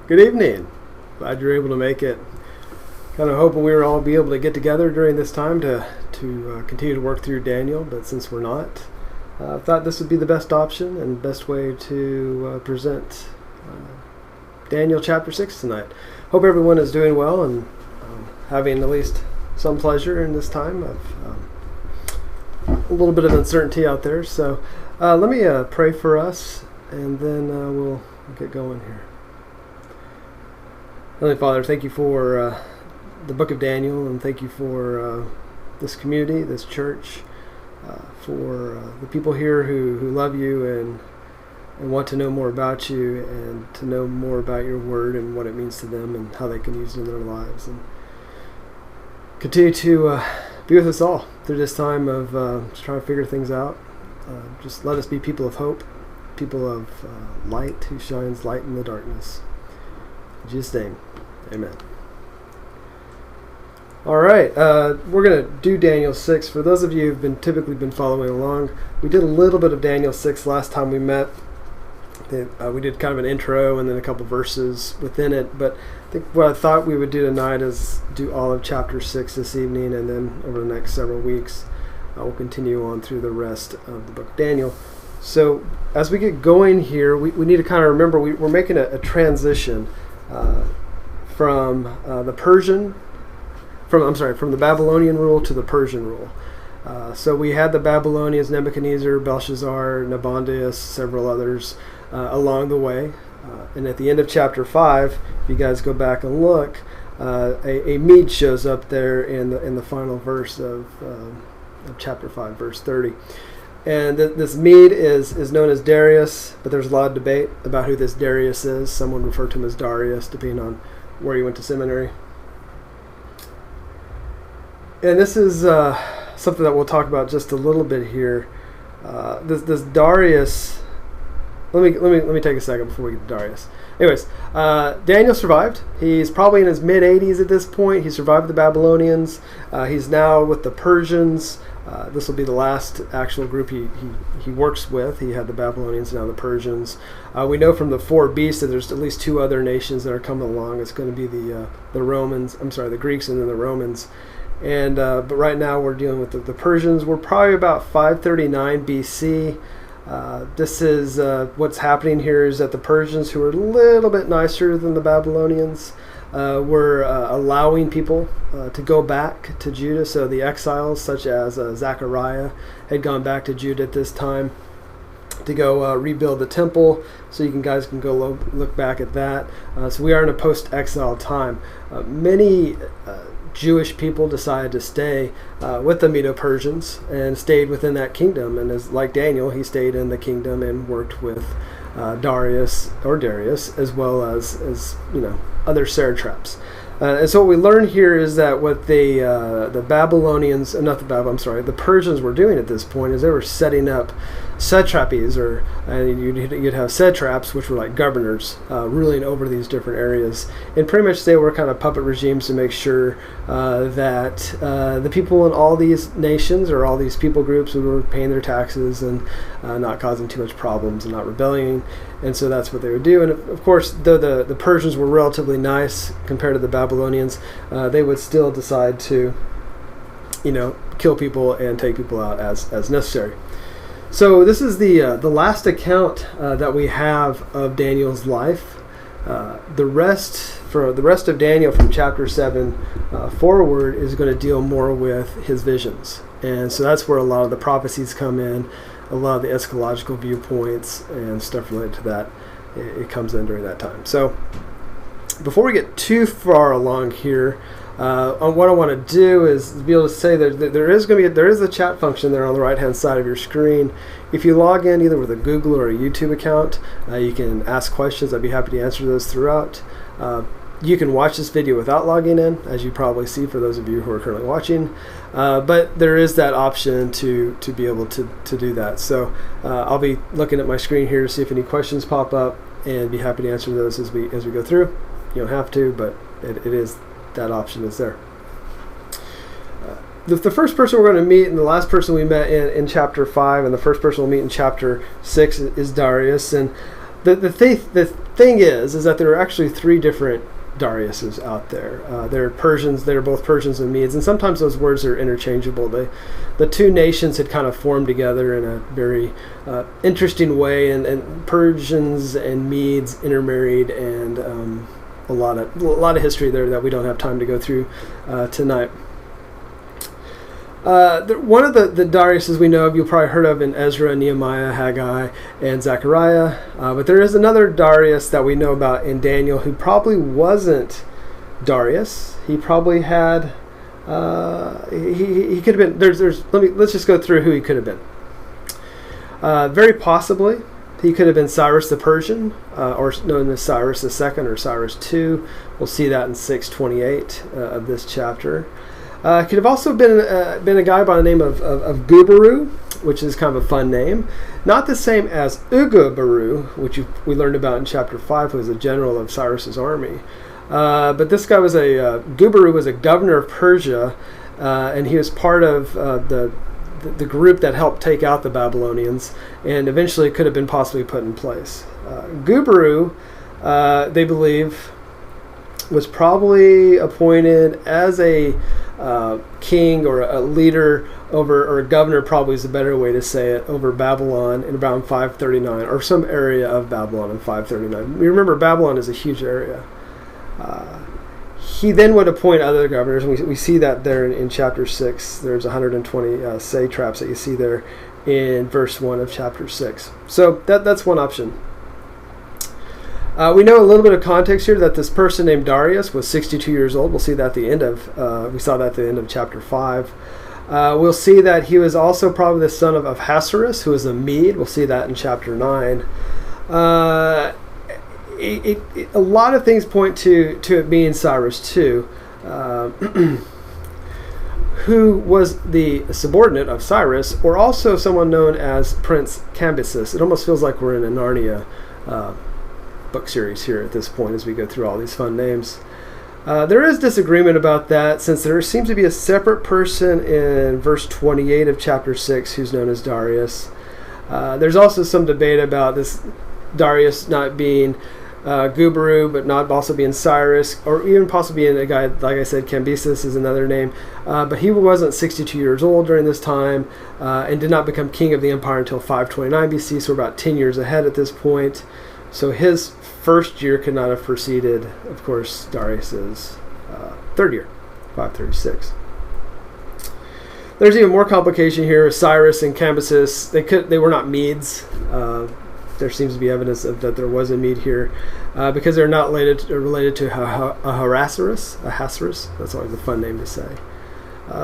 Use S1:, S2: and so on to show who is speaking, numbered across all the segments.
S1: Good evening. Glad you're able to make it. Kind of hoping we were all be able to get together during this time to continue to work through Daniel, but since we're not, I thought this would be the best option and best way to present Daniel chapter 6 tonight. Hope everyone is doing well and having at least some pleasure in this time of a little bit of uncertainty out there. So let me pray for us, and then we'll get going here. Heavenly Father, thank you for the book of Daniel, and thank you for this community, this church, for the people here who love you and want to know more about you and to know more about your word and what it means to them and how they can use it in their lives. And continue to be with us all through this time of just trying to figure things out. Just let us be people of hope, people of light who shines light in the darkness. In Jesus' name, amen. All right, we're going to do Daniel 6. For those of you who've typically been following along, we did a little bit of Daniel 6 last time we met. We did kind of an intro and then a couple verses within it, but I think what I thought we would do tonight is do all of chapter 6 this evening, and then over the next several weeks we'll continue on through the rest of the book of Daniel. So as we get going here, we need to kind of remember we're making a transition from the Babylonian rule to the Persian rule. So we had the Babylonians, Nebuchadnezzar, Belshazzar, Nabonidus, several others along the way. And at the end of chapter 5, if you guys go back and look, a Mede shows up there in the final verse of chapter 5, verse 30. And this Mede is known as Darius, but there's a lot of debate about who this Darius is. Someone referred to him as Darius, depending on where he went to seminary. And this is something that we'll talk about just a little bit here. This Darius. Let me take a second before we get to Darius. Anyways, Daniel survived. He's probably in his mid-80s at this point. He survived the Babylonians. He's now with the Persians. This will be the last actual group he works with. He had the Babylonians and now the Persians. We know from the four beasts that there's at least two other nations that are coming along. It's going to be the Romans. I'm sorry, the Greeks and then the Romans. And but right now we're dealing with the Persians. We're probably about 539 BC. This is what's happening here is that the Persians, who are a little bit nicer than the Babylonians, were allowing people to go back to Judah. So the exiles, such as Zechariah, had gone back to Judah at this time to go rebuild the temple. So you guys can go look back at that. So we are in a post-exile time. Many Jewish people decided to stay with the Medo-Persians and stayed within that kingdom. And as like Daniel, he stayed in the kingdom and worked with Darius, as well as other satraps. And so what we learn here is that what the Babylonians, the Persians were doing at this point is they were setting up satrapies, and you'd have satraps, which were like governors ruling over these different areas. And pretty much they were kind of puppet regimes to make sure that the people in all these nations or all these people groups were paying their taxes and not causing too much problems and not rebelling. And so that's what they would do. And of course, though the Persians were relatively nice compared to the Babylonians, they would still decide to, kill people and take people out as necessary. So this is the last account that we have of Daniel's life. The rest of Daniel from chapter 7 forward is going to deal more with his visions. And so that's where a lot of the prophecies come in, a lot of the eschatological viewpoints and stuff related to that. It comes in during that time. So before we get too far along here, what I want to do is be able to say that there is a chat function there on the right hand side of your screen. If you log in either with a Google or a YouTube account, you can ask questions. I'd be happy to answer those throughout. You can watch this video without logging in, as you probably see for those of you who are currently watching. But there is that option to be able to do that. So I'll be looking at my screen here to see if any questions pop up, and be happy to answer those as we go through. You don't have to, but it is. That option is there. The first person we're going to meet and the last person we met in chapter 5 and the first person we'll meet in chapter 6 is Darius. And the thing is that there are actually three different Dariuses out there. They're Persians. They're both Persians and Medes, and sometimes those words are interchangeable. The two nations had kind of formed together in a very interesting way, and Persians and Medes intermarried, and a lot of history there that we don't have time to go through tonight. One of the Dariuses we know of, you've probably heard of in Ezra, Nehemiah, Haggai, and Zechariah. But there is another Darius that we know about in Daniel who probably wasn't Darius. He probably had he could have been. Let's just go through who he could have been. Very possibly, he could have been Cyrus the Persian, or known as Cyrus II or Cyrus II. We'll see that in 628 of this chapter. Could have also been a guy by the name of Gubaru, which is kind of a fun name. Not the same as Ugubaru, which we learned about in chapter 5, who was a general of Cyrus's army. But this guy was Gubaru was a governor of Persia, and he was part of the group that helped take out the Babylonians, and eventually could have been possibly put in place. Gubaru, they believe, was probably appointed as a king or a leader over, or a governor probably is a better way to say it, over Babylon in around 539, or some area of Babylon in 539. You remember, Babylon is a huge area. He then would appoint other governors, and we see that there in chapter 6. There's 120 satraps that you see there in verse 1 of chapter 6. So that's one option. We know a little bit of context here that this person named Darius was 62 years old. We'll see that at the end of, we saw that at the end of chapter 5. We'll see that he was also probably the son of Ahasuerus, who was a Mede. We'll see that in chapter 9. A lot of things point to it being Cyrus II, who was the subordinate of Cyrus, or also someone known as Prince Cambyses. It almost feels like we're in a Narnia book series here at this point as we go through all these fun names. There is disagreement about that, since there seems to be a separate person in verse 28 of chapter 6 who's known as Darius. There's also some debate about this Darius not being Gubaru, but not also being Cyrus, or even possibly being a guy, like I said, Cambyses is another name. But he wasn't 62 years old during this time, and did not become king of the empire until 529 BC, so we're about 10 years ahead at this point. So his first year could not have preceded, of course, Darius's third year, 536. There's even more complication here. Cyrus and Cambyses, they were not Medes. There seems to be evidence that there was a Mede here, because they're not related to Ahasuerus. That's always a fun name to say.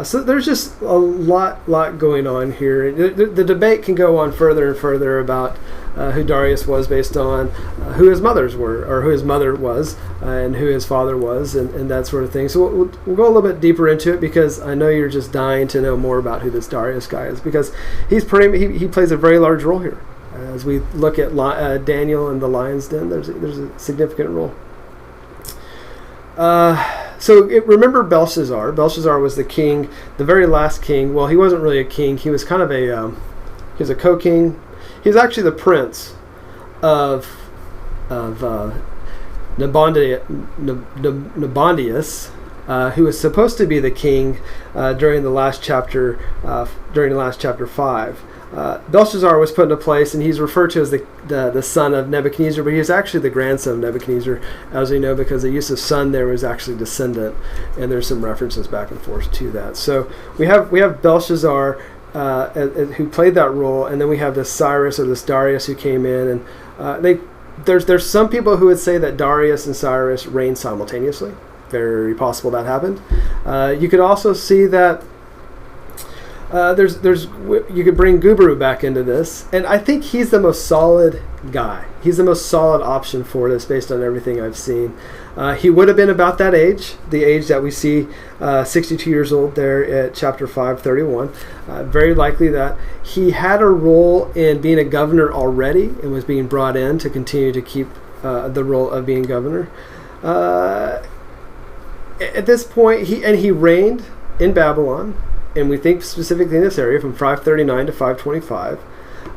S1: So there's just a lot going on here. The debate can go on further and further about who Darius was based on who his mothers were, or who his mother was, and who his father was, and that sort of thing. So we'll go a little bit deeper into it, because I know you're just dying to know more about who this Darius guy is, because he plays a very large role here. As we look at Daniel and the lion's den, there's a significant role. Remember Belshazzar. Belshazzar was the king, the very last king. Well, he wasn't really a king. He was kind of he was a co-king. He was actually the prince of Nabonidus, who was supposed to be the king during the last chapter 5. Belshazzar was put into place, and he's referred to as the son of Nebuchadnezzar, but he was actually the grandson of Nebuchadnezzar, as we know, because the use of son there was actually descendant, and there's some references back and forth to that. So we have Belshazzar who played that role, and then we have this Cyrus, or this Darius, who came in, and there's some people who would say that Darius and Cyrus reigned simultaneously. Very possible that happened. You could also see that you could bring Gubaru back into this, and I think he's the most solid guy. He's the most solid option for this, based on everything I've seen. He would have been about that age, the age that we see 62 years old there at chapter 531. Very likely that he had a role in being a governor already, and was being brought in to continue to keep the role of being governor. At this point, he reigned in Babylon, and we think specifically in this area from 539 to 525.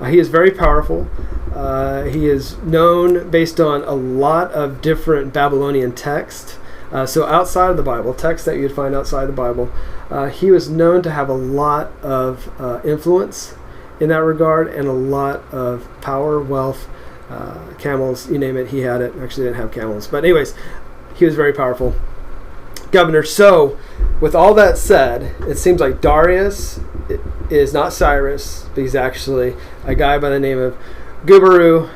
S1: He is very powerful. He is known based on a lot of different Babylonian texts. So outside of the Bible, texts that you'd find outside the Bible, he was known to have a lot of influence in that regard, and a lot of power, wealth, camels, you name it, he had it. Actually, didn't have camels. But anyways, he was very powerful governor. So with all that said, it seems like Darius is not Cyrus, but he's actually a guy by the name of Gubaru.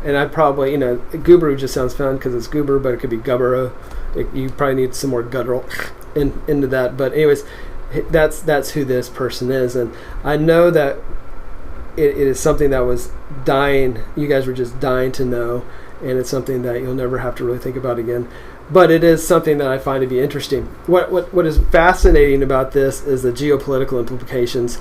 S1: And I'd probably, Gubaru just sounds fun because it's Guber, but it could be Gubaru. You probably need some more guttural into that. But anyways, that's who this person is. And I know that it is something that was dying. You guys were just dying to know. And it's something that you'll never have to really think about again. But it is something that I find to be interesting. What is fascinating about this is the geopolitical implications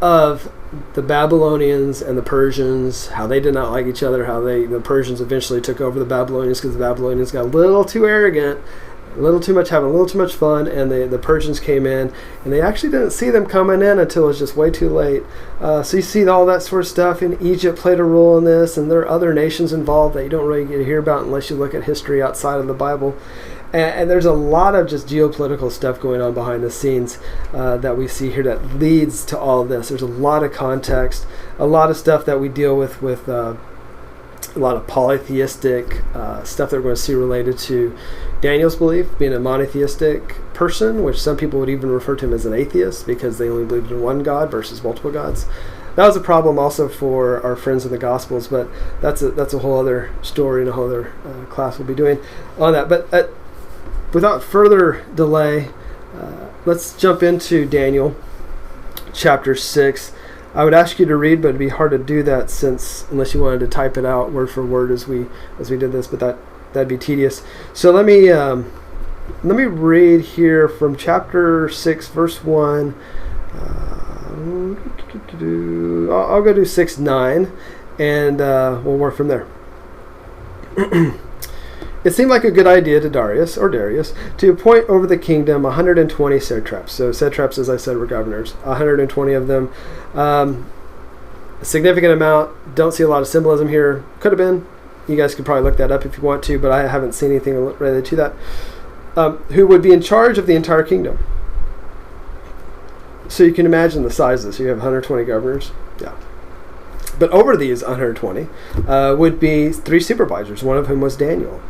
S1: of the Babylonians and the Persians, how they did not like each other, how the Persians eventually took over the Babylonians because the Babylonians got a little too arrogant, having a little too much fun, and the Persians came in, and they actually didn't see them coming in until it was just way too late. So you see all that sort of stuff, and Egypt played a role in this, and there are other nations involved that you don't really get to hear about unless you look at history outside of the Bible. And there's a lot of just geopolitical stuff going on behind the scenes that we see here that leads to all of this. There's a lot of context, a lot of stuff that we deal with a lot of polytheistic stuff that we're going to see related to Daniel's belief, being a monotheistic person, which some people would even refer to him as an atheist because they only believed in one God versus multiple gods. That was a problem also for our friends in the Gospels, but that's a whole other story and a whole other class we'll be doing on that. But without further delay, let's jump into Daniel chapter 6. I would ask you to read, but it'd be hard to do that unless you wanted to type it out word for word as we did this, but that'd be tedious. So let me read here from chapter 6, verse 1. I'll go do 6:9, and we'll work from there. It seemed like a good idea to Darius, to appoint over the kingdom 120 satraps. So satraps, as I said, were governors. 120 of them. A significant amount. Don't see a lot of symbolism here. Could have been. You guys could probably look that up if you want to, but I haven't seen anything related to that. Who would be in charge of the entire kingdom. So you can imagine the size of this. You have 120 governors. Yeah. But over these 120 would be 3 supervisors, one of whom was Daniel.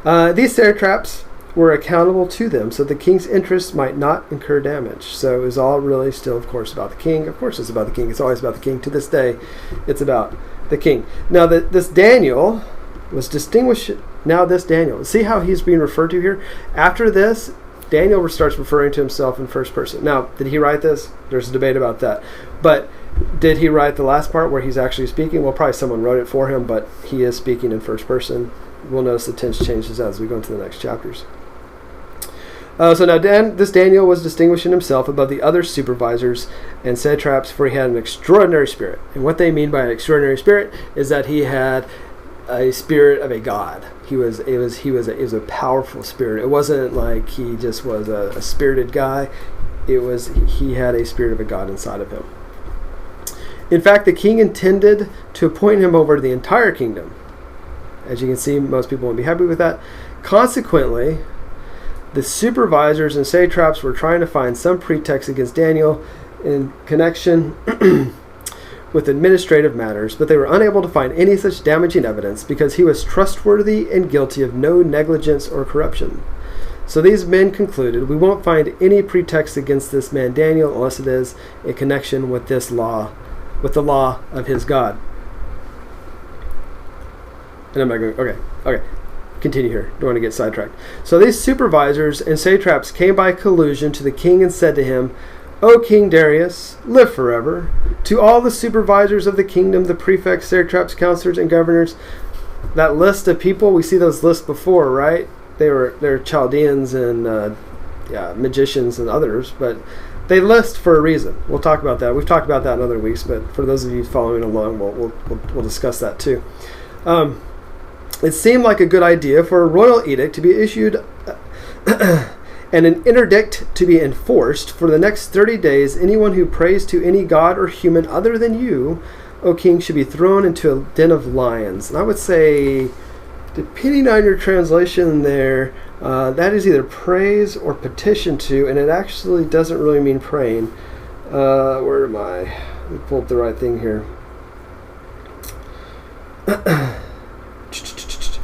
S1: These satraps were accountable to them, so the king's interests might not incur damage. So it was all really still, of course, about the king. Of course it's about the king. It's always about the king. To this day, it's about the king. Now, this Daniel was distinguished. Now this Daniel. See how he's being referred to here? After this, Daniel starts referring to himself in first person. Now, did he write this? There's a debate about that. But did he write the last part where he's actually speaking? Well, probably someone wrote it for him, but he is speaking in first person. We'll notice the tense changes as we go into the next chapters. So now this Daniel was distinguishing himself above the other supervisors and satraps, for he had an extraordinary spirit. And what they mean by an extraordinary spirit is that he had a spirit of a god. He was a powerful spirit. It wasn't like he just was a spirited guy. He had a spirit of a god inside of him. In fact, the king intended to appoint him over the entire kingdom. As you can see, most people won't be happy with that. Consequently, the supervisors and satraps were trying to find some pretext against Daniel in connection with administrative matters, but they were unable to find any such damaging evidence because he was trustworthy and guilty of no negligence or corruption. So these men concluded, we won't find any pretext against this man Daniel unless it is in connection with this law, with the law of his God. And I'm not going, okay. Continue here. Don't want to get sidetracked. So these supervisors and satraps came by collusion to the king and said to him, O King Darius, live forever. To all the supervisors of the kingdom, the prefects, satraps, counselors, and governors. That list of people, we see those lists before, right? They're Chaldeans and magicians and others, but they list for a reason. We'll talk about that. We've talked about that in other weeks, but for those of you following along, we'll discuss that too. It seemed like a good idea for a royal edict to be issued and an interdict to be enforced for the next 30 days. Anyone who prays to any god or human other than you O king, should be thrown into a den of lions. And I would say, depending on your translation there, that is either praise or petition to, and it actually doesn't really mean praying. Where am I? Let me pull up the right thing here.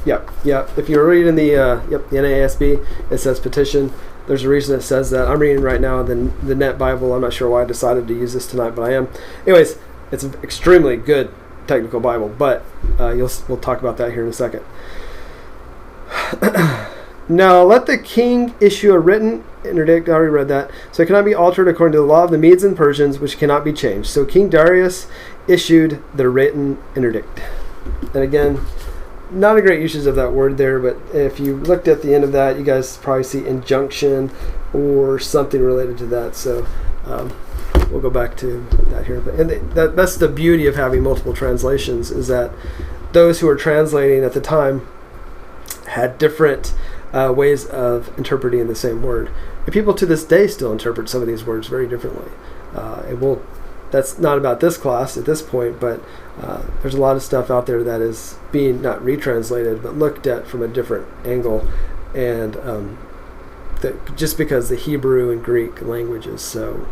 S1: Yep. If you're reading the NASB, it says petition. There's a reason it says that. I'm reading right now the Net Bible. I'm not sure why I decided to use this tonight, but I am. Anyways, it's an extremely good technical Bible, but we'll talk about that here in a second. Now let the king issue a written interdict. I already read that. So it cannot be altered according to the law of the Medes and Persians, which cannot be changed. So King Darius issued the written interdict. And again, not a great usage of that word there, but if you looked at the end of that, you guys probably see injunction or something related to that. So we'll go back to that here. And that's the beauty of having multiple translations, is that those who were translating at the time had different ways of interpreting the same word. And people to this day still interpret some of these words very differently. That's not about this class at this point, but there's a lot of stuff out there that is being not retranslated, but looked at from a different angle, and just because the Hebrew and Greek language is so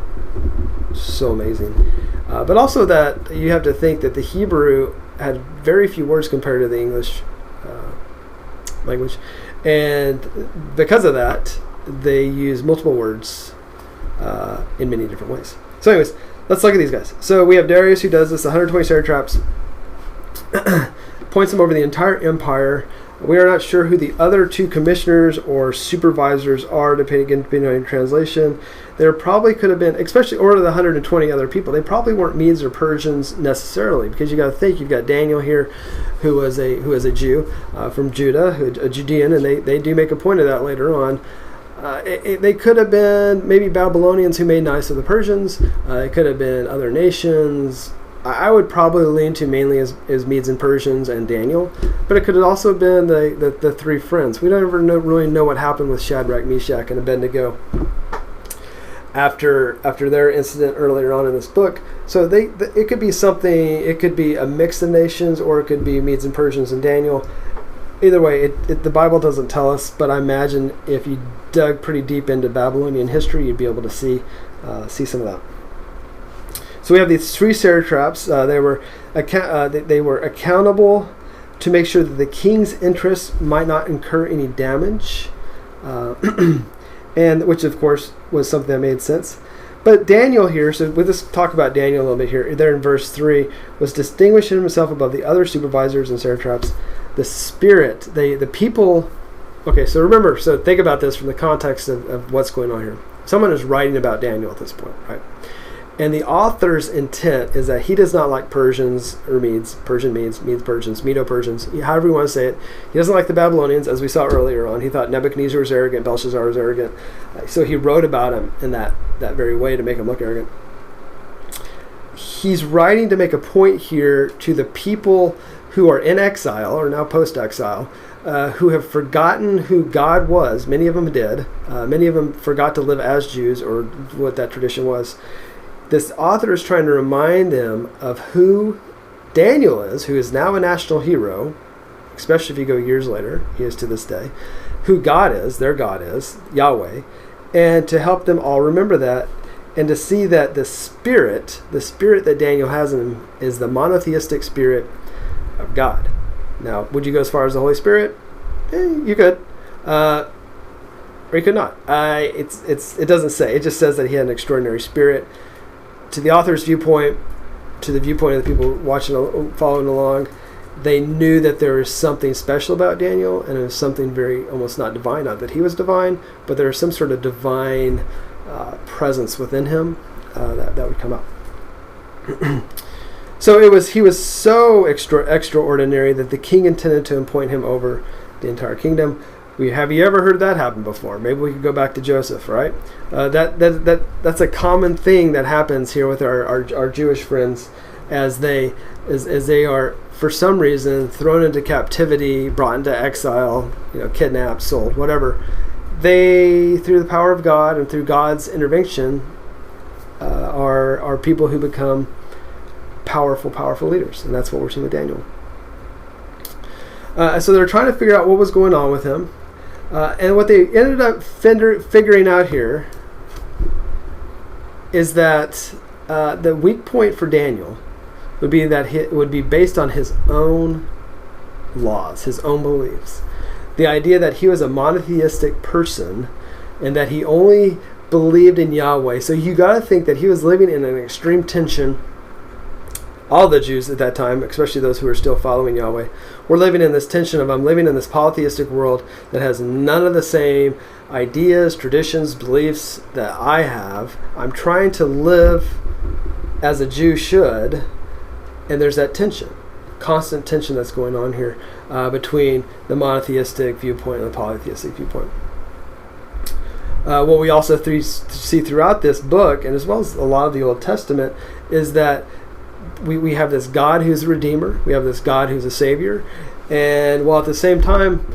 S1: amazing. But also that you have to think that the Hebrew had very few words compared to the English language, and because of that, they use multiple words in many different ways. So anyways, let's look at these guys. So we have Darius, who does this, 120 satraps, points them over the entire empire. We are not sure who the other two commissioners or supervisors are, depending on your translation. There probably could have been, especially or the 120 other people, they probably weren't Medes or Persians necessarily, because you got to think, you've got Daniel here, who was a Jew from Judah, a Judean, and they do make a point of that later on. They could have been maybe Babylonians who made nice of the Persians. It could have been other nations. I would probably lean to mainly as Medes and Persians and Daniel, but it could have also been the three friends. We don't ever really know what happened with Shadrach, Meshach, and Abednego after their incident earlier on in this book. So it could be something. It could be a mix of nations, or it could be Medes and Persians and Daniel. Either way, the Bible doesn't tell us, but I imagine if you dug pretty deep into Babylonian history, you'd be able to see some of that. So we have these three satraps. They were accountable to make sure that the king's interests might not incur any damage, and which of course was something that made sense. But Daniel here, so we'll just talk about Daniel a little bit here. There in verse 3, was distinguishing himself above the other supervisors and satraps. The spirit, the people. Okay, so remember, so think about this from the context of what's going on here. Someone is writing about Daniel at this point, right? And the author's intent is that he does not like Persians or Medes, Persian Medes, Medes Persians, Medo-Persians, however you want to say it. He doesn't like the Babylonians, as we saw earlier on. He thought Nebuchadnezzar was arrogant, Belshazzar was arrogant. So he wrote about him in that very way to make him look arrogant. He's writing to make a point here to the people who are in exile, or now post-exile, who have forgotten who God was. Many of them did. Many of them forgot to live as Jews, or what that tradition was. This author is trying to remind them of who Daniel is, who is now a national hero, especially if you go years later, he is to this day, who God is, their God is, Yahweh, and to help them all remember that, and to see that the spirit that Daniel has in him is the monotheistic spirit of God. Now, would you go as far as the Holy Spirit? You could. Or you could not. It doesn't say. It just says that he had an extraordinary spirit. To the author's viewpoint, to the viewpoint of the people watching, following along, they knew that there was something special about Daniel, and it was something very, almost not divine. Not that he was divine, but there was some sort of divine presence within him that would come out. So he was so extraordinary that the king intended to appoint him over the entire kingdom. Have you ever heard that happen before? Maybe we could go back to Joseph, right? That's a common thing that happens here with our Jewish friends as they are, for some reason, thrown into captivity, brought into exile, kidnapped, sold, whatever. They, through the power of God and through God's intervention, are people who become powerful leaders. And that's what we're seeing with Daniel. So they're trying to figure out what was going on with him. And what they ended up figuring out here is that the weak point for Daniel would be that it would be based on his own laws, his own beliefs. The idea that he was a monotheistic person and that he only believed in Yahweh. So you got to think that he was living in an extreme tension. All the Jews at that time, especially those who were still following Yahweh, were living in this tension of, I'm living in this polytheistic world that has none of the same ideas, traditions, beliefs that I have. I'm trying to live as a Jew should, and there's that tension, constant tension that's going on here between the monotheistic viewpoint and the polytheistic viewpoint. What we also see throughout this book, and as well as a lot of the Old Testament, is that we have this God who's a redeemer, we have this God who's a savior, and while at the same time,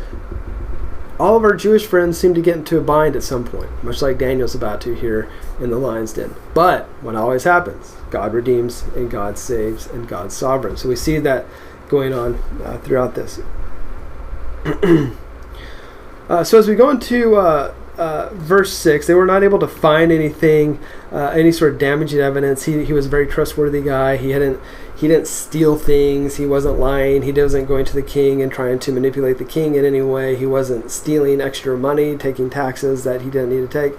S1: all of our Jewish friends seem to get into a bind at some point, much like Daniel's about to here in the lion's den. But what always happens? God redeems, and God saves, and God's sovereign. So we see that going on throughout this. So as we go into verse 6, they were not able to find anything, any sort of damaging evidence. He was a very trustworthy guy. He didn't steal things. He wasn't lying. He wasn't going to the king and trying to manipulate the king in any way. He wasn't stealing extra money, taking taxes that he didn't need to take.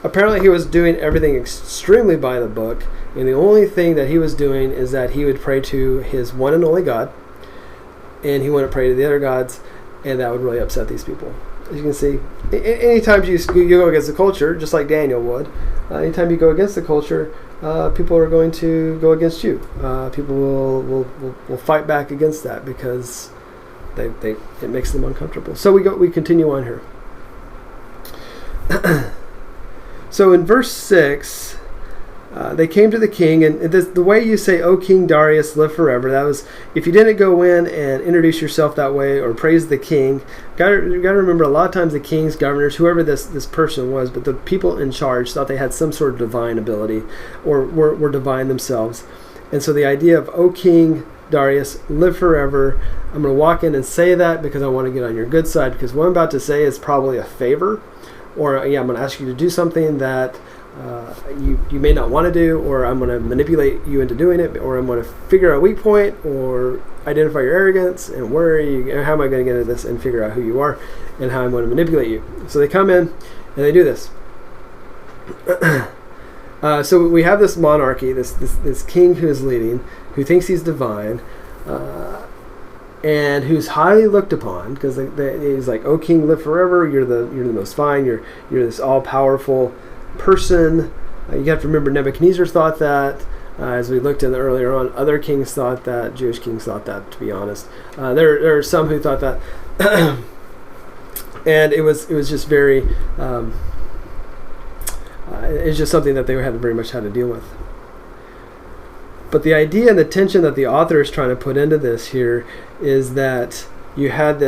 S1: Apparently he was doing everything extremely by the book, and the only thing that he was doing is that he would pray to his one and only God, and he wouldn't pray to the other gods, and that would really upset these people. As you can see, anytime you go against the culture, just like Daniel would, anytime you go against the culture, people are going to go against you. People will fight back against that because it makes them uncomfortable. So we continue on here. So in verse 6, they came to the king, and the way you say, "O King Darius, live forever," that was, if you didn't go in and introduce yourself that way or praise the king, you got to remember a lot of times the kings, governors, whoever this person was, but the people in charge thought they had some sort of divine ability or were divine themselves. And so the idea of, "O King Darius, live forever," I'm going to walk in and say that because I want to get on your good side, because what I'm about to say is probably a favor, or I'm going to ask you to do something that you may not want to do, or I'm going to manipulate you into doing it, or I'm going to figure out a weak point, or identify your arrogance, and how am I going to get into this and figure out who you are and how I'm going to manipulate you. So they come in and they do this. So we have this monarchy, this king who is leading, who thinks he's divine, and who's highly looked upon, because he's like, "O king, live forever. You're the most fine. You're this all powerful person." You have to remember Nebuchadnezzar thought that. As we looked in earlier on, other kings thought that. Jewish kings thought that, to be honest. There are some who thought that, and it was just very. It's just something that they had very much had to deal with. But the idea and the tension that the author is trying to put into this here is that you have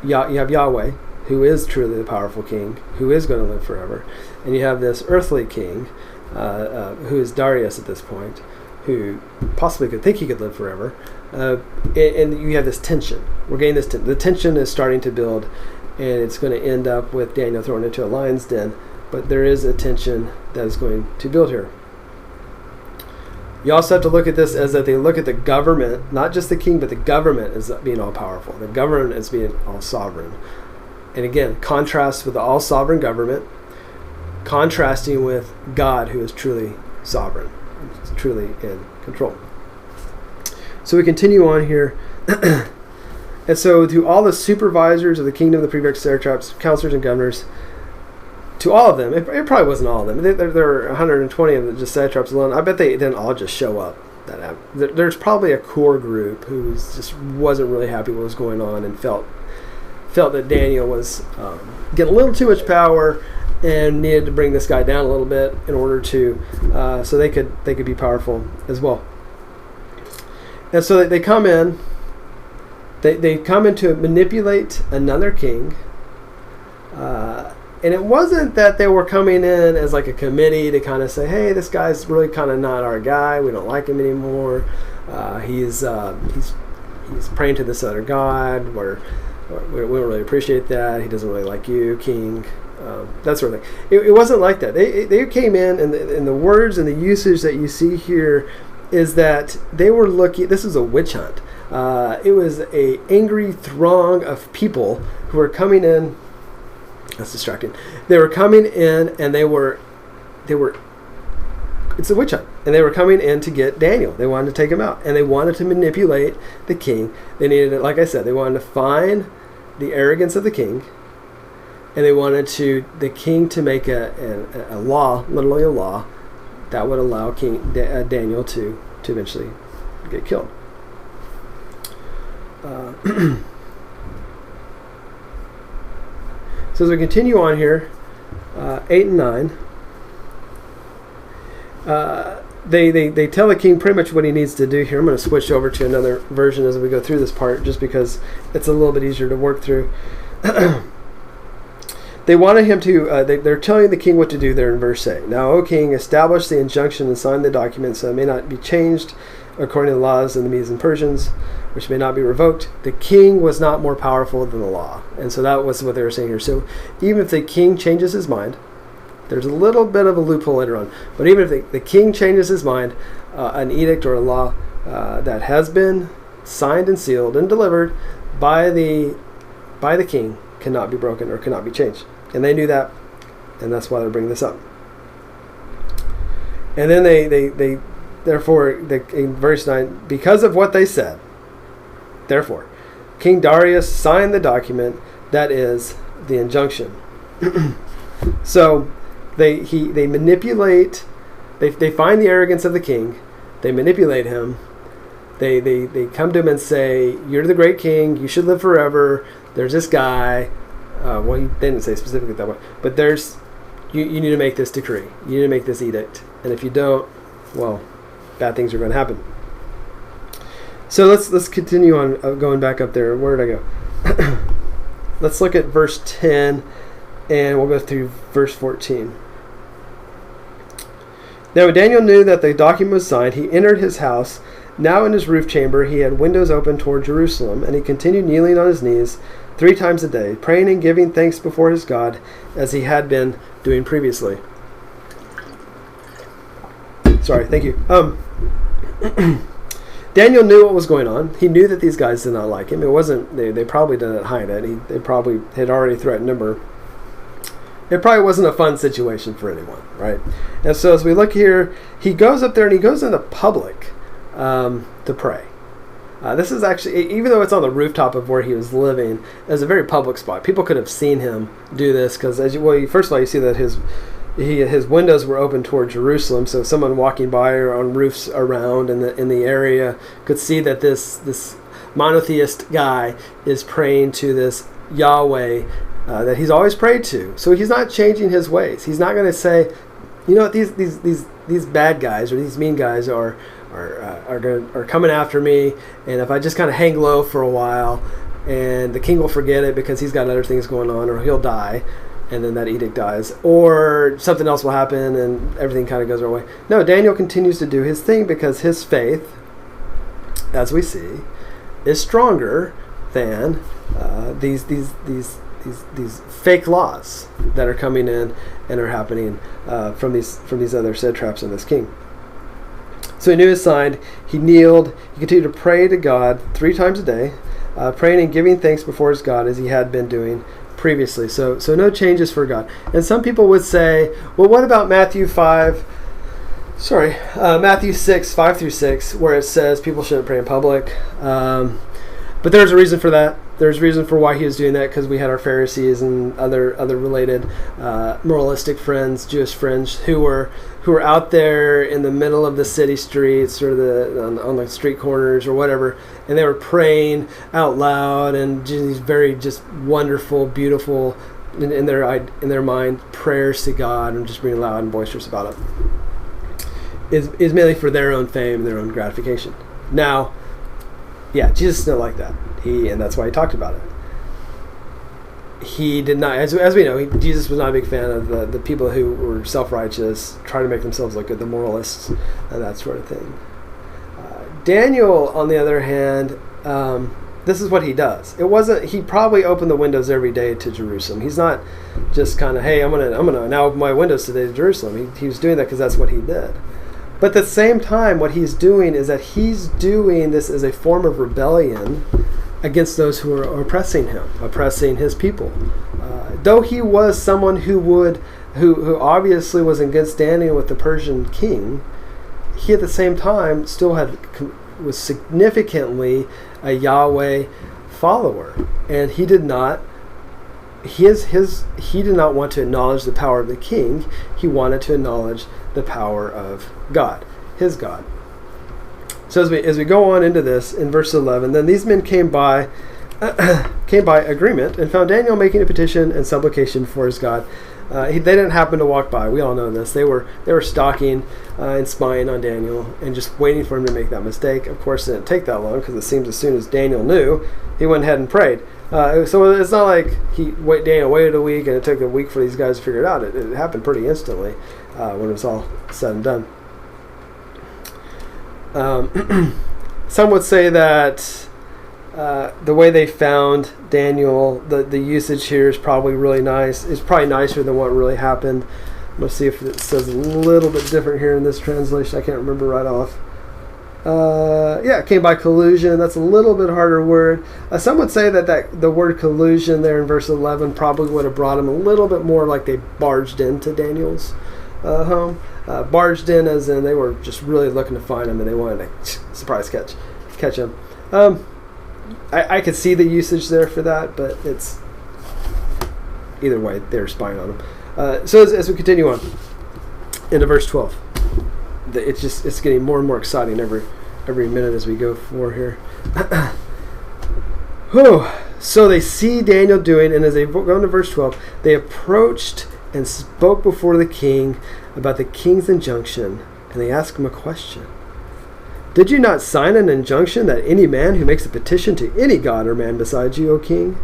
S1: Yahweh, who is truly the powerful king, who is going to live forever, and you have this earthly king, who is Darius at this point, who possibly could think he could live forever, and you have this tension. We're getting this. The tension is starting to build, and it's going to end up with Daniel thrown into a lion's den. But there is a tension that is going to build here. You also have to look at this as that they look at the government, not just the king, but the government as being all powerful. The government as being all sovereign. And again, contrast with the all sovereign government, contrasting with God, who is truly sovereign, truly in control. So we continue on here. And so to all the supervisors of the kingdom, the prefects, satraps, counselors, and governors, to all of them, it probably wasn't all of them. There were 120 of the just satraps alone. I bet they didn't all just show up. There's probably a core group who just wasn't really happy with what was going on and felt that Daniel was getting a little too much power and needed to bring this guy down a little bit in order to so they could be powerful as well. And so they come in. They come in to manipulate another king. And it wasn't that they were coming in as like a committee to kind of say, hey, this guy's really kind of not our guy. We don't like him anymore. He's praying to this other god. We don't really appreciate that. He doesn't really like you, king. That sort of thing. It wasn't like that. They came in, and the words and the usage that you see here is that they were looking. This is a witch hunt. It was a angry throng of people who were coming in. That's distracting. They were coming in, and they were. It's a witch hunt, and they were coming in to get Daniel. They wanted to take him out, and they wanted to manipulate the king. They needed, like I said, they wanted to find the arrogance of the king, and they wanted the king to make a law, literally a law, that would allow Daniel to eventually get killed. So as we continue on here, 8 and 9. They tell the king pretty much what he needs to do here. I'm going to switch over to another version as we go through this part, just because it's a little bit easier to work through. They wanted him to, they're telling the king what to do there in verse 8. Now, O king, establish the injunction and sign the document so it may not be changed according to the laws of the Medes and Persians, which may not be revoked. The king was not more powerful than the law. And so that was what they were saying here. So even if the king changes his mind, there's a little bit of a loophole later on, but even if the king changes his mind, an edict or a law that has been signed and sealed and delivered by the king cannot be broken or cannot be changed. And they knew that, and that's why they're bringing this up. And then they therefore, in verse 9, because of what they said, therefore, King Darius signed the document that is the injunction. So they manipulate, they find the arrogance of the king, they manipulate him, they come to him and say, you're the great king, you should live forever, there's this guy, well, they didn't say specifically that way, but you need to make this decree, you need to make this edict, and if you don't, well, bad things are going to happen. So let's continue on, going back up there. Where did I go? Let's look at verse 10, and we'll go through verse 14. Now when Daniel knew that the document was signed, he entered his house. Now in his roof chamber he had windows open toward Jerusalem, and he continued kneeling on his knees 3 times a day, praying and giving thanks before his God, as he had been doing previously. Sorry, thank you. Daniel knew what was going on. He knew that these guys did not like him. It wasn't, they probably didn't hide it. They probably had already threatened him, or it probably wasn't a fun situation for anyone, right? And so as we look here, he goes up there and he goes into public to pray. This is actually, even though it's on the rooftop of where he was living, it's a very public spot. People could have seen him do this because, first of all, you see that his windows were open toward Jerusalem, so someone walking by or on roofs around in the area could see that this monotheist guy is praying to this Yahweh that he's always prayed to. So he's not changing his ways. He's not going to say, you know what, these bad guys or these mean guys are coming after me, and if I just kind of hang low for a while, and the king will forget it because he's got other things going on, or he'll die, and then that edict dies, or something else will happen and everything kind of goes our way. No, Daniel continues to do his thing because his faith, as we see, is stronger than these fake laws that are coming in and are happening from these other satraps and this king. So he knew his sign. He kneeled. He continued to pray to God 3 times a day, praying and giving thanks before his God as he had been doing previously. So no changes for God. And some people would say, well, what about Matthew 6, 5 through 6, where it says people shouldn't pray in public. But there's a reason for that. There's a reason for why he was doing that, because we had our Pharisees and other related moralistic friends, Jewish friends, who were out there in the middle of the city streets or on the street corners or whatever, and they were praying out loud and these very just wonderful, beautiful, in their mind, prayers to God, and just being loud and boisterous about it. Is mainly for their own fame and their own gratification. Now, yeah, Jesus is not like that. And that's why he talked about it. he did not, as we know, Jesus was not a big fan of the people who were self-righteous, trying to make themselves look good, the moralists, and that sort of thing. Daniel, on the other hand, this is what he does. He probably opened the windows every day to Jerusalem. He's not just kind of, hey, I'm gonna now open my windows today to Jerusalem. He was doing that because that's what he did. But at the same time, what he's doing is that he's doing this as a form of rebellion against those who are oppressing him, oppressing his people. Though he was someone who obviously was against Daniel with the Persian king, he at the same time still was significantly a Yahweh follower, and he did not want to acknowledge the power of the king. He wanted to acknowledge the power of God, his God. So as we go on into this, in verse 11, then these men came by agreement and found Daniel making a petition and supplication for his God. They didn't happen to walk by. We all know this. They were stalking and spying on Daniel and just waiting for him to make that mistake. Of course, it didn't take that long, because it seems as soon as Daniel knew, he went ahead and prayed. So it's not like Daniel waited a week and it took a week for these guys to figure it out. It happened pretty instantly when it was all said and done. Some would say that the way they found Daniel, the usage here is probably really nice. It's probably nicer than what really happened. Let's see if it says a little bit different here in this translation. I can't remember right off. It came by collusion. That's a little bit harder word. Some would say that the word collusion there in verse 11 probably would have brought him a little bit more like they barged into Daniel's home. Barged in as in they were just really looking to find him, and they wanted to surprise catch him. I could see the usage there for that, but it's either way, they're spying on him. So as we continue on into verse 12, it's getting more and more exciting every minute as we go forward here. So they see Daniel doing, and as they go into verse 12, they approached and spoke before the king about the king's injunction, and they asked him a question. Did you not sign an injunction that any man who makes a petition to any god or man besides you, O king,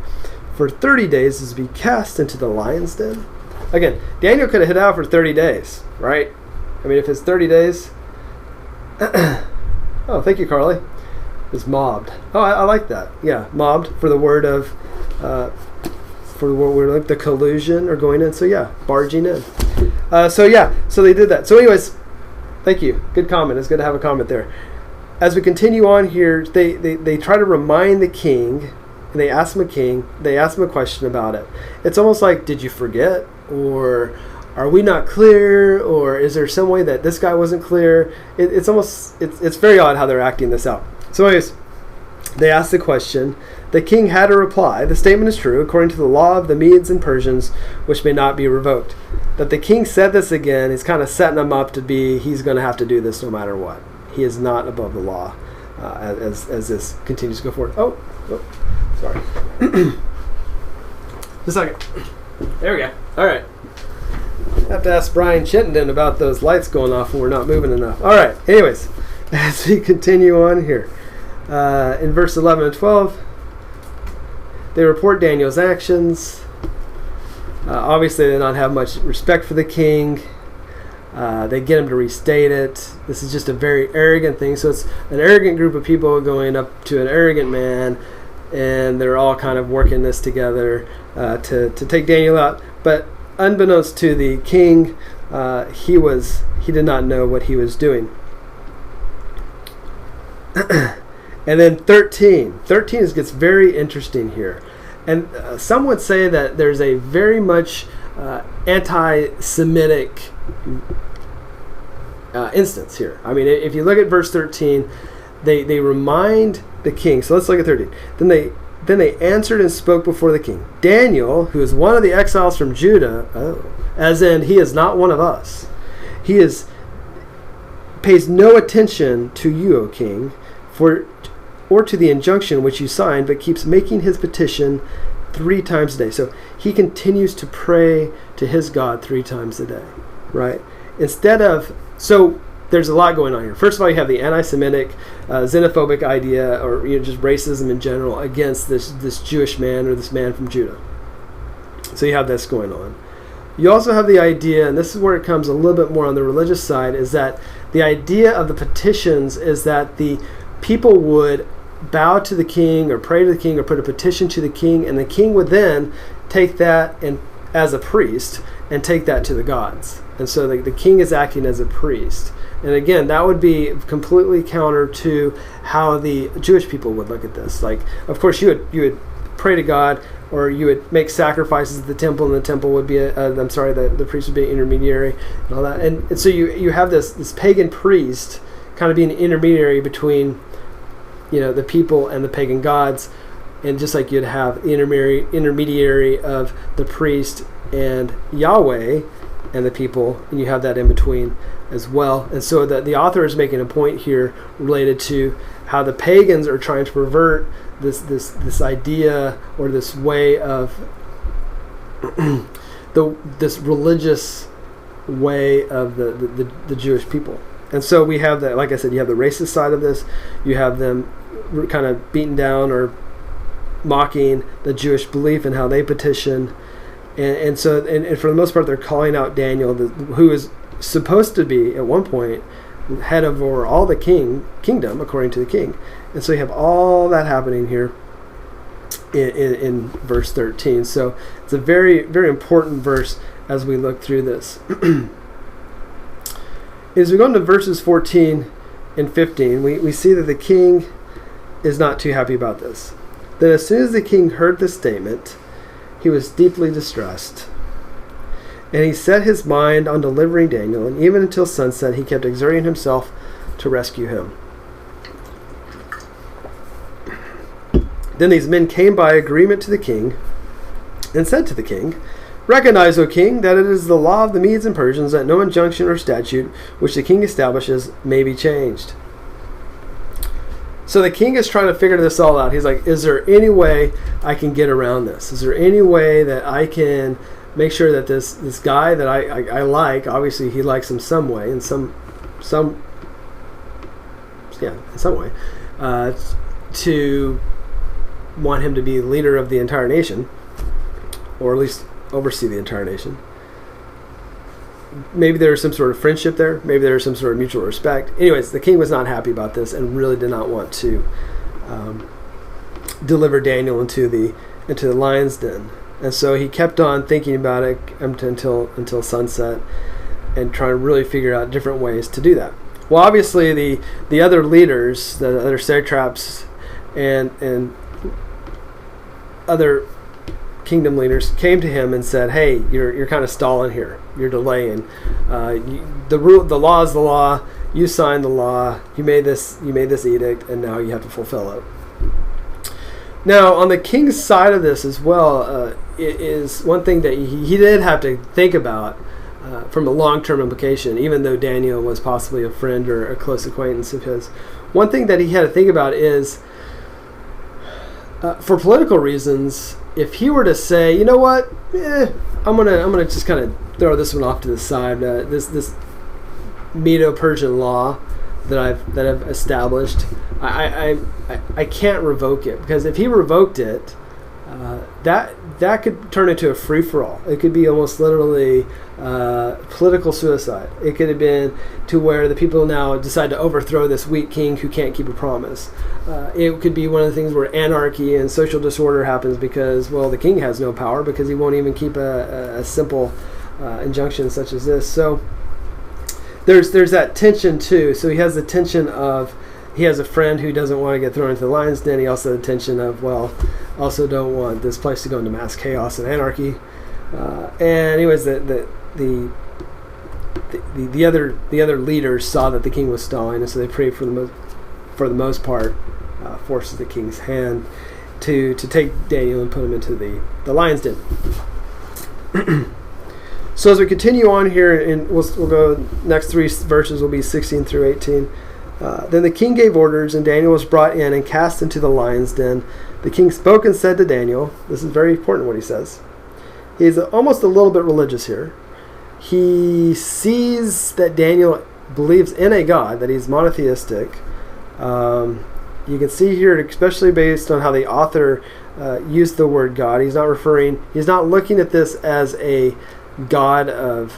S1: for 30 days is to be cast into the lion's den? Again, Daniel could have hid out for 30 days, right? I mean, if it's 30 days... Oh, thank you, Carly. Is mobbed. Oh, I like that. Yeah, mobbed for the word of... like the collusion or going in. So yeah, barging in. So they did that. So anyways, thank you. Good comment. It's good to have a comment there. As we continue on here, they try to remind the king, and they ask him a question about it. It's almost like, did you forget? Or are we not clear? Or is there some way that this guy wasn't clear? It's very odd how they're acting this out. So anyways, they asked the question. The king had a reply. The statement is true, according to the law of the Medes and Persians, which may not be revoked. That the king said this again, he's kind of setting him up to he's going to have to do this no matter what. He is not above the law as this continues to go forward. Oh sorry. Just a second. There we go. All right. I have to ask Brian Chittenden about those lights going off when we're not moving enough. All right. Anyways, as we continue on here, in verse 11 and 12, they report Daniel's actions. Obviously, they do not have much respect for the king. They get him to restate it. This is just a very arrogant thing. So it's an arrogant group of people going up to an arrogant man, and they're all kind of working this together to take Daniel out. But unbeknownst to the king, he did not know what he was doing. And then 13 gets very interesting here. And some would say that there's a very much anti-Semitic instance here. I mean, if you look at verse 13, they remind the king. So let's look at 13. Then they answered and spoke before the king. Daniel, who is one of the exiles from Judah, as in he is not one of us. He pays no attention to you, O king, or to the injunction which you signed, but keeps making his petition 3 times a day. So he continues to pray to his God 3 times a day, right? So there's a lot going on here. First of all, you have the anti-Semitic, xenophobic idea, or just racism in general against this Jewish man or this man from Judah. So you have this going on. You also have the idea, and this is where it comes a little bit more on the religious side, is that the idea of the petitions is that the people would bow to the king or pray to the king or put a petition to the king, and the king would then take that and as a priest and take that to the gods. And so the king is acting as a priest. And again, that would be completely counter to how the Jewish people would look at this. Like, of course, you would pray to God, or you would make sacrifices at the temple, and the temple would be the priest would be an intermediary and all that. And so you have this pagan priest kind of being an intermediary between, the people and the pagan gods. And just like you'd have the intermediary of the priest and Yahweh and the people, and you have that in between as well. And so the author is making a point here related to how the pagans are trying to pervert this idea or this way of this religious way of the Jewish people. And so we have that, like I said, you have the racist side of this. You have them kind of beaten down or mocking the Jewish belief and how they petition. And so for the most part, they're calling out Daniel, who is supposed to be, at one point, head over all the kingdom, according to the king. And so you have all that happening here in verse 13. So it's a very, very important verse as we look through this. As we go into verses 14 and 15, we see that the king is not too happy about this. Then as soon as the king heard this statement, he was deeply distressed. And he set his mind on delivering Daniel, and even until sunset he kept exerting himself to rescue him. Then these men came by agreement to the king, and said to the king, "Recognize, O king, that it is the law of the Medes and Persians that no injunction or statute which the king establishes may be changed." So the king is trying to figure this all out. He's like, is there any way I can get around this? Is there any way that I can make sure that this guy that I like, obviously he likes him some way, in some way, to want him to be leader of the entire nation, or at least oversee the entire nation. Maybe there was some sort of friendship there. Maybe there was some sort of mutual respect. Anyways, the king was not happy about this and really did not want to deliver Daniel into the lion's den. And so he kept on thinking about it until sunset, and trying to really figure out different ways to do that. Well, obviously the other leaders, the other satraps, and other kingdom leaders came to him and said, "Hey, you're kind of stalling here. You're delaying. The law is the law. You signed the law. You made this edict, and now you have to fulfill it." Now, on the king's side of this as well, it is one thing that he did have to think about from a long-term implication, even though Daniel was possibly a friend or a close acquaintance of his. One thing that he had to think about is, for political reasons, if he were to say, you know what, I'm gonna just kind of throw this one off to the side. This Medo-Persian law that I've established, I can't revoke it, because if he revoked it, that could turn into a free-for-all. It could be almost literally political suicide. It could have been to where the people now decide to overthrow this weak king who can't keep a promise. It could be one of the things where anarchy and social disorder happens because, well, the king has no power because he won't even keep a simple injunction such as this. So there's that tension too. So he has the tension of, he has a friend who doesn't want to get thrown into the lion's den. He also has the tension of, well, also don't want this place to go into mass chaos and anarchy. And anyways, the other leaders saw that the king was stalling, and so they prayed for the most part, forces the king's hand to take Daniel and put him into the lion's den. So as we continue on here, and we'll go, next three verses will be 16 through 18. Then the king gave orders, and Daniel was brought in and cast into the lion's den. The king spoke and said to Daniel, this is very important what he says. He's almost a little bit religious here. He sees that Daniel believes in a God, that he's monotheistic. You can see here, especially based on how the author used the word God, he's not looking at this as a God of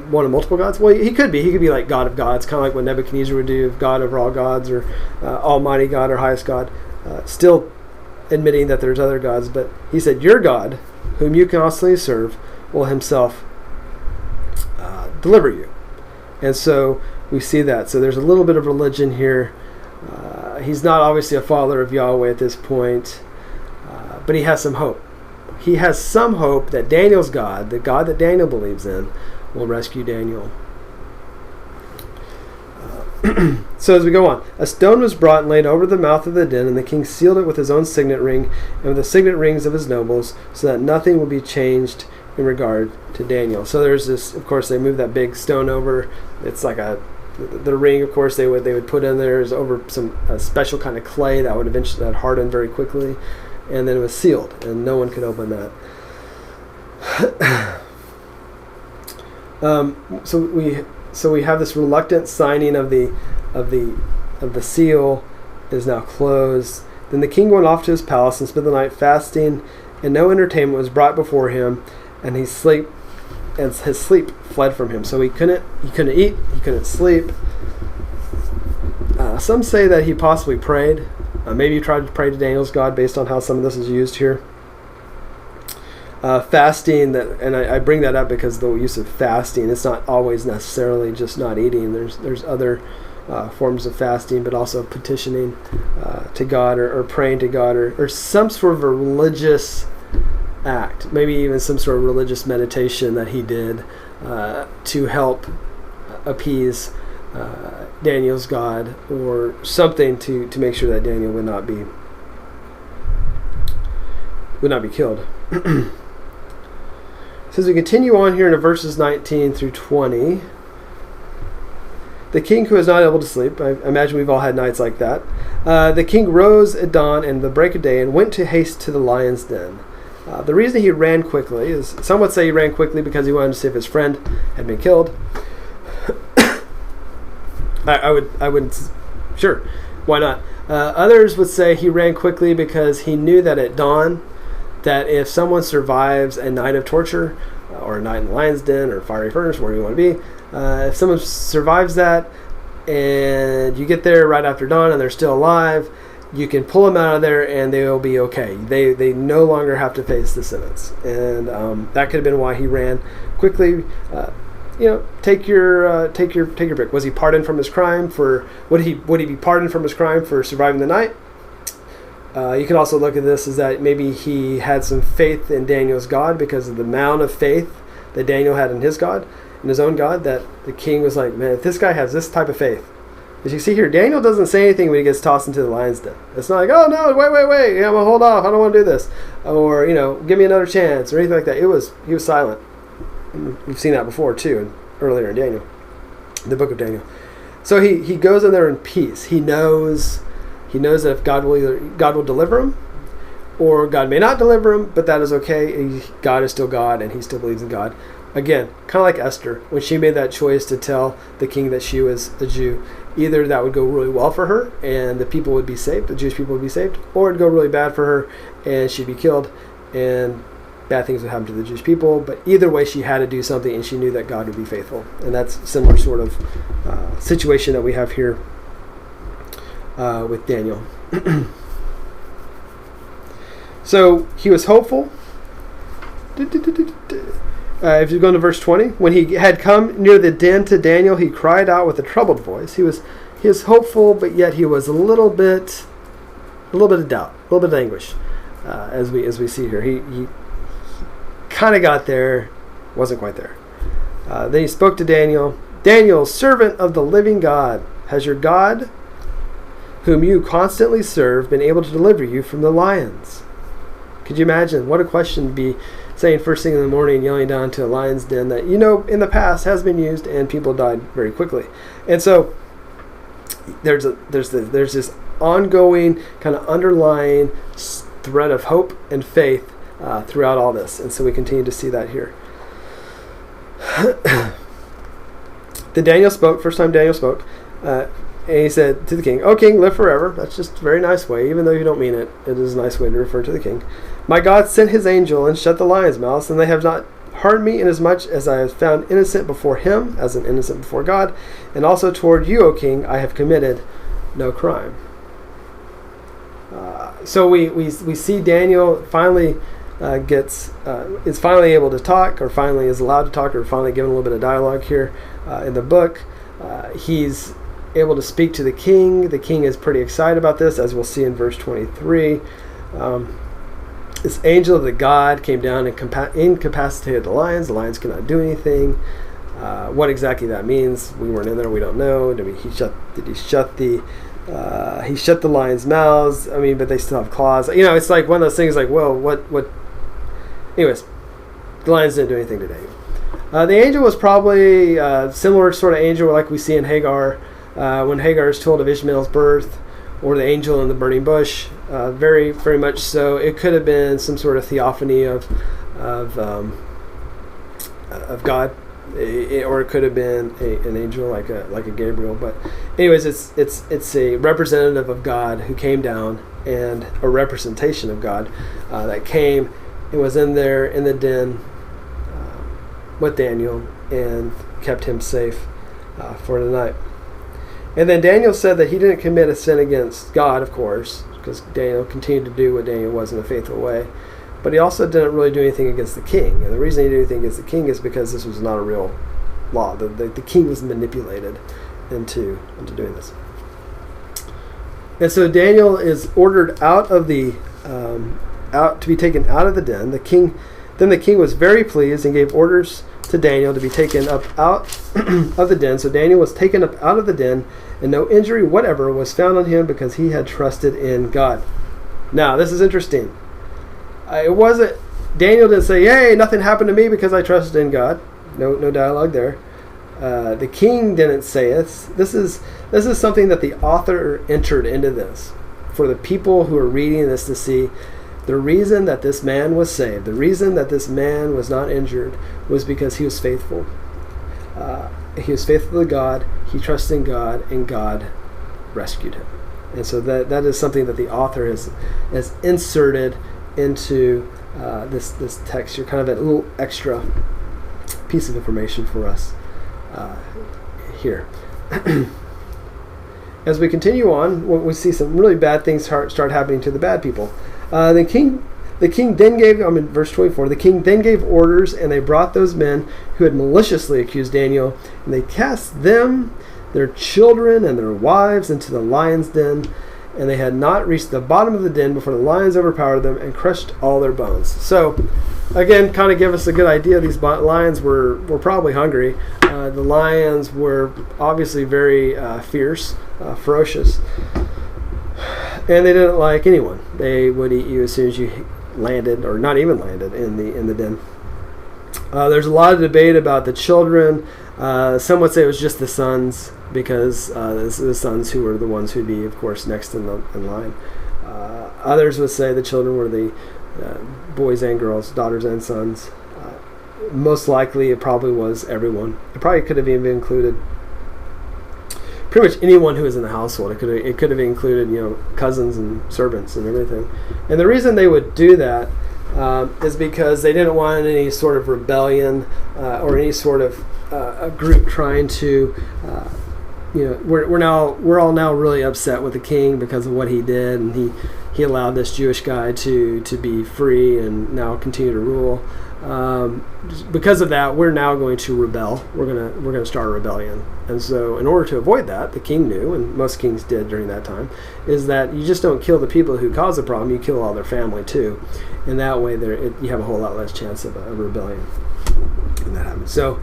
S1: one of multiple gods. Well, he could be like God of gods, kind of like what Nebuchadnezzar would do, God over all gods, or Almighty God, or highest God, still admitting that there's other gods. But he said, your God, whom you constantly serve, will himself deliver you. And so we see that. So there's a little bit of religion here. He's not obviously a follower of Yahweh at this point, but he has some hope. He has some hope that Daniel's God, the God that Daniel believes in, will rescue Daniel. So as we go on, a stone was brought and laid over the mouth of the den, and the king sealed it with his own signet ring and with the signet rings of his nobles, so that nothing would be changed in regard to Daniel. So there's this, of course, they moved that big stone over. It's like the ring, of course, they would put in there is over a special kind of clay that would eventually harden very quickly, and then it was sealed, and no one could open that. So we have this reluctant signing of the seal is now closed. Then the king went off to his palace and spent the night fasting, and no entertainment was brought before him, and his sleep fled from him. So he couldn't eat, he couldn't sleep. Some say that he possibly prayed. Maybe he tried to pray to Daniel's God, based on how some of this is used here. Fasting, and I bring that up because the use of fasting, it's not always necessarily just not eating. There's other forms of fasting, but also petitioning to God, or praying to God, or some sort of a religious act, maybe even some sort of religious meditation that he did to help appease Daniel's God, or something to make sure that Daniel would not be killed. So as we continue on here into verses 19 through 20, the king who was not able to sleep, I imagine we've all had nights like that, the king rose at dawn and the break of day and went to haste to the lion's den. The reason he ran quickly is, some would say he ran quickly because he wanted to see if his friend had been killed. I would, sure, why not? Others would say he ran quickly because he knew that at dawn, that if someone survives a night of torture, or a night in the lion's den, or fiery furnace, wherever you want to be, if someone survives that, and you get there right after dawn and they're still alive, you can pull them out of there and they will be okay. They no longer have to face the sentence. And that could have been why he ran quickly. Take your pick. Was he pardoned from his crime would he be pardoned from his crime for surviving the night? You can also look at this as that maybe he had some faith in Daniel's God because of the amount of faith that Daniel had in his God, in his own God, that the king was like, man, if this guy has this type of faith. As you see here, Daniel doesn't say anything when he gets tossed into the lion's den. It's not like, oh no, wait, yeah, I'm gonna hold off, I don't want to do this, or give me another chance, or anything like that. He was silent. We've seen that before too, earlier in Daniel, the book of Daniel. So he goes in there in peace. He knows that if God will deliver him, or God may not deliver him, but that is okay. God is still God, and he still believes in God. Again, kind of like Esther, when she made that choice to tell the king that she was a Jew, either that would go really well for her and the people would be saved, the Jewish people would be saved, or it'd go really bad for her and she'd be killed and bad things would happen to the Jewish people. But either way, she had to do something, and she knew that God would be faithful. And that's a similar sort of situation that we have here with Daniel. So he was hopeful. If you go into verse 20, when he had come near the den to Daniel, he cried out with a troubled voice. He was hopeful, but yet he was a little bit of doubt, a little bit of anguish, as we see here. He kind of got there, wasn't quite there. Then he spoke to Daniel. Daniel, servant of the living God, has your God, whom you constantly serve, been able to deliver you from the lions? Could you imagine? What a question to be saying first thing in the morning, yelling down to a lion's den that in the past has been used and people died very quickly. And so there's this ongoing kind of underlying thread of hope and faith throughout all this. And so we continue to see that here. Then Daniel spoke. First time Daniel spoke. And he said to the king, "O king, live forever." That's just a very nice way. Even though you don't mean it, it is a nice way to refer to the king. "My God sent his angel and shut the lions' mouths, and they have not harmed me inasmuch as I have found innocent before him, as an innocent before God. And also toward you, O king, I have committed no crime." So we see Daniel finally is finally able to talk, or finally is allowed to talk, or finally given a little bit of dialogue here in the book. He's able to speak to the king. The king is pretty excited about this, as we'll see in verse 23. This angel of the God came down and incapacitated the lions. The lions could not do anything. What exactly that means, we weren't in there. We don't know. Did he shut the lions' mouths? I mean, but they still have claws. You know, it's like one of those things. Like, well, what? Anyways, the lions didn't do anything today. The angel was probably a similar sort of angel like we see in Hagar, when Hagar is told of Ishmael's birth, or the angel in the burning bush. Very, very much so. It could have been some sort of theophany of God, or it could have been an angel like a Gabriel. But anyways, it's a representative of God who came down, and a representation of God that came and was in there in the den with Daniel and kept him safe for the night. And then Daniel said that he didn't commit a sin against God, of course, because Daniel continued to do what Daniel was in a faithful way. But he also didn't really do anything against the king. And the reason he did anything against the king is because this was not a real law. The king was manipulated into doing this. And so Daniel is ordered out of the to be taken out of the den. Then the king was very pleased and gave orders to Daniel to be taken up out of the den. So Daniel was taken up out of the den, and no injury whatever was found on him because he had trusted in God. Now, this is interesting. It wasn't, Daniel didn't say, "Hey, nothing happened to me because I trusted in God." No dialogue there. The king didn't say it. This is something that the author entered into this for the people who are reading this to see. The reason that this man was saved, the reason that this man was not injured, was because he was faithful. He was faithful to God, he trusted in God, and God rescued him. And so that is something that the author has inserted into this text. You're kind of a little extra piece of information for us here. As we continue on, we see some really bad things start happening to the bad people. The king then gave, I'm in verse 24, the king then gave orders, and they brought those men who had maliciously accused Daniel, and they cast them, their children, and their wives into the lion's den, and they had not reached the bottom of the den before the lions overpowered them and crushed all their bones. So, again, kind of give us a good idea. These lions were probably hungry. The lions were obviously very fierce, ferocious. And they didn't like anyone. They would eat you as soon as you landed, or not even landed, in the den. There's a lot of debate about the children. Some would say it was just the sons, because the sons who were the ones who'd be, of course, next in line. Others would say the children were the boys and girls, daughters and sons. Most likely, it probably was everyone. It probably could have even included pretty much anyone who was in the household. It could have included, cousins and servants and everything. And the reason they would do that is because they didn't want any sort of rebellion or any sort of a group trying to, we're all now really upset with the king because of what he did, and he allowed this Jewish guy to be free and now continue to rule. Because of that, we're now going to rebel. We're gonna start a rebellion. And so, in order to avoid that, the king knew, and most kings did during that time, is that you just don't kill the people who cause the problem; you kill all their family too. And that way, you have a whole lot less chance of a rebellion when that happens. So,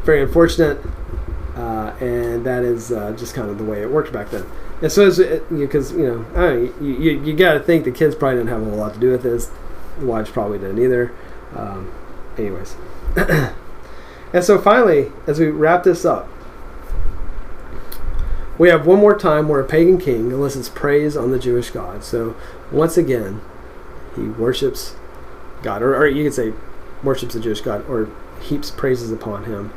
S1: very unfortunate, and that is just kind of the way it worked back then. And so, because you got to think the kids probably didn't have a whole lot to do with this. The wives probably didn't either. Anyways. And so finally, as we wrap this up, we have one more time where a pagan king elicits praise on the Jewish God. So once again, he worships God, or you could say worships the Jewish God, or heaps praises upon him.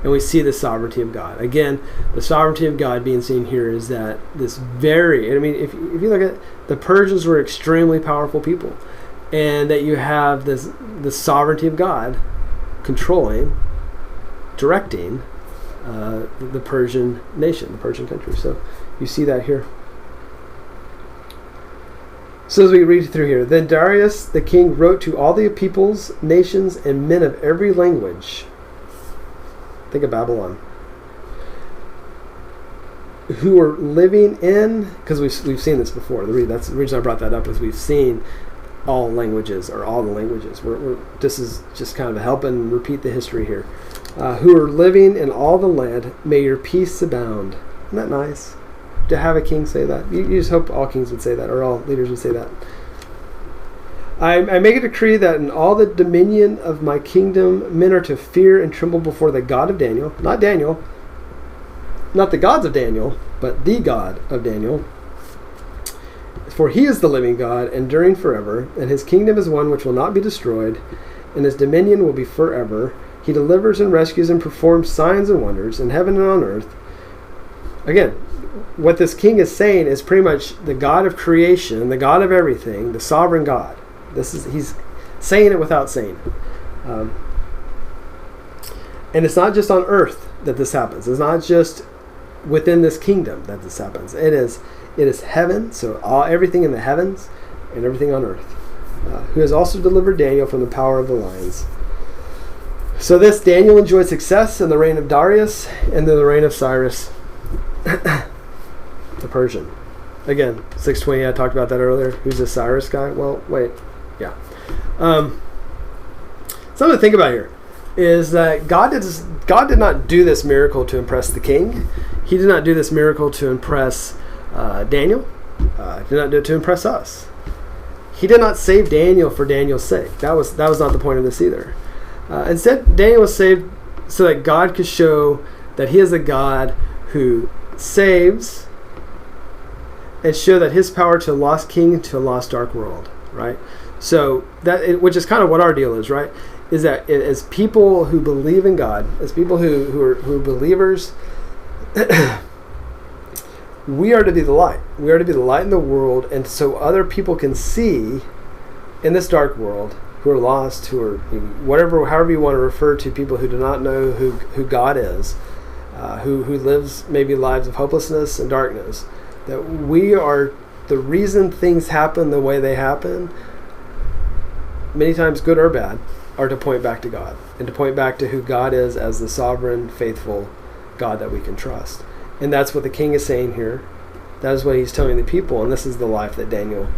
S1: And we see the sovereignty of God. Again, the sovereignty of God being seen here is that this very, I mean, if you look at the Persians were extremely powerful people, and that you have the sovereignty of God controlling, directing the Persian nation, the Persian country. So you see that here. So as we read through here, then Darius the king wrote to all the peoples, nations, and men of every language. Think of Babylon. Who are living in, because we've seen this before. That's the reason I brought that up, is we've seen all languages, or all the languages. This is just kind of helping repeat the history here. Who are living in all the land, may your peace abound. Isn't that nice? To have a king say that. You just hope all kings would say that, or all leaders would say that. I make a decree that in all the dominion of my kingdom, men are to fear and tremble before the God of Daniel. Not Daniel. Not the gods of Daniel, but the God of Daniel. For he is the living God, enduring forever, and his kingdom is one which will not be destroyed, and his dominion will be forever. He delivers and rescues and performs signs and wonders in heaven and on earth. Again, what this king is saying is pretty much the God of creation, the God of everything, the sovereign God. He's saying it without saying it. And it's not just on earth that this happens. It's not just within this kingdom that this happens. It is heaven, so everything in the heavens and everything on earth. Who has also delivered Daniel from the power of the lions. So Daniel enjoyed success in the reign of Darius and then the reign of Cyrus the Persian. Again, 620, I talked about that earlier. Who's this Cyrus guy? Well, wait. Yeah. Something to think about here is that God did not do this miracle to impress the king. He did not do this miracle to impress Daniel. Did not do it to impress us. He did not save Daniel for Daniel's sake. That was not the point of this either. Instead, Daniel was saved so that God could show that he is a God who saves and show that his power to a lost king to a lost dark world, right? So which is kind of what our deal is, right? Is that as people who believe in God, as people who are believers, we are to be the light. We are to be the light in the world, and so other people can see in this dark world, who are lost, who are however you want to refer to people who do not know who God is, who lives maybe lives of hopelessness and darkness, that we are the reason things happen the way they happen, many times good or bad, are to point back to God and to point back to who God is as the sovereign, faithful God that we can trust. And that's what the king is saying here. That is what he's telling the people, and this is the life that Daniel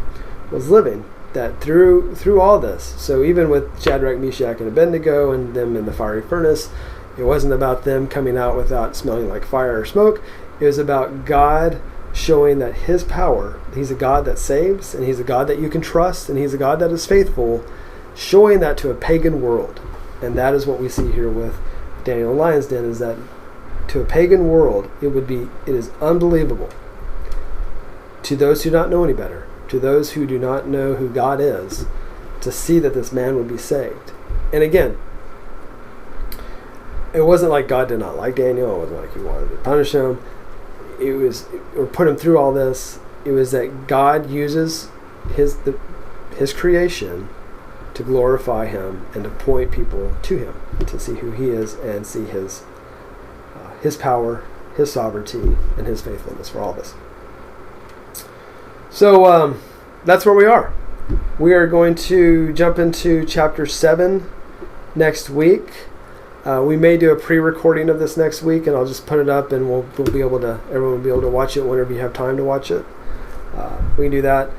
S1: was living. That through all this, so even with Shadrach, Meshach, and Abednego and them in the fiery furnace, it wasn't about them coming out without smelling like fire or smoke. It was about God showing that his power, he's a God that saves, and he's a God that you can trust, and he's a God that is faithful, showing that to a pagan world. And that is what we see here with Daniel in Lion's Den, is that to a pagan world, it is unbelievable to those who do not know any better, to those who do not know who God is, to see that this man would be saved. And again, it wasn't like God did not like Daniel. It wasn't like he wanted to punish him. It was, or put him through all this. It was that God uses his creation to glorify him and to point people to him, to see who he is and see his power, his sovereignty, and his faithfulness for all of us. So that's where we are. We are going to jump into chapter 7 next week. We may do a pre-recording of this next week, and I'll just put it up, and everyone will be able to watch it whenever you have time to watch it. We can do that.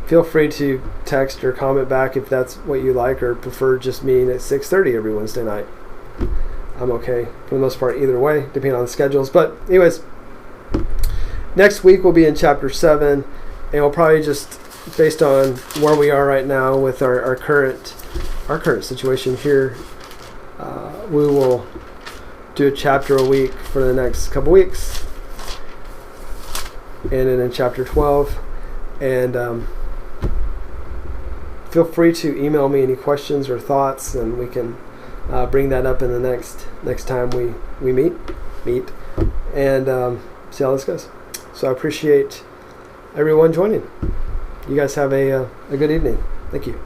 S1: Feel free to text or comment back if that's what you like, or prefer just meeting at 6:30 every Wednesday night. I'm okay for the most part either way, depending on the schedules. But anyways, next week we'll be in chapter 7, and we'll probably just, based on where we are right now with our current situation here, we will do a chapter a week for the next couple weeks, and then in chapter 12. And feel free to email me any questions or thoughts, and we can bring that up in the next time we meet, and see how this goes. So I appreciate everyone joining. You guys have a good evening. Thank you.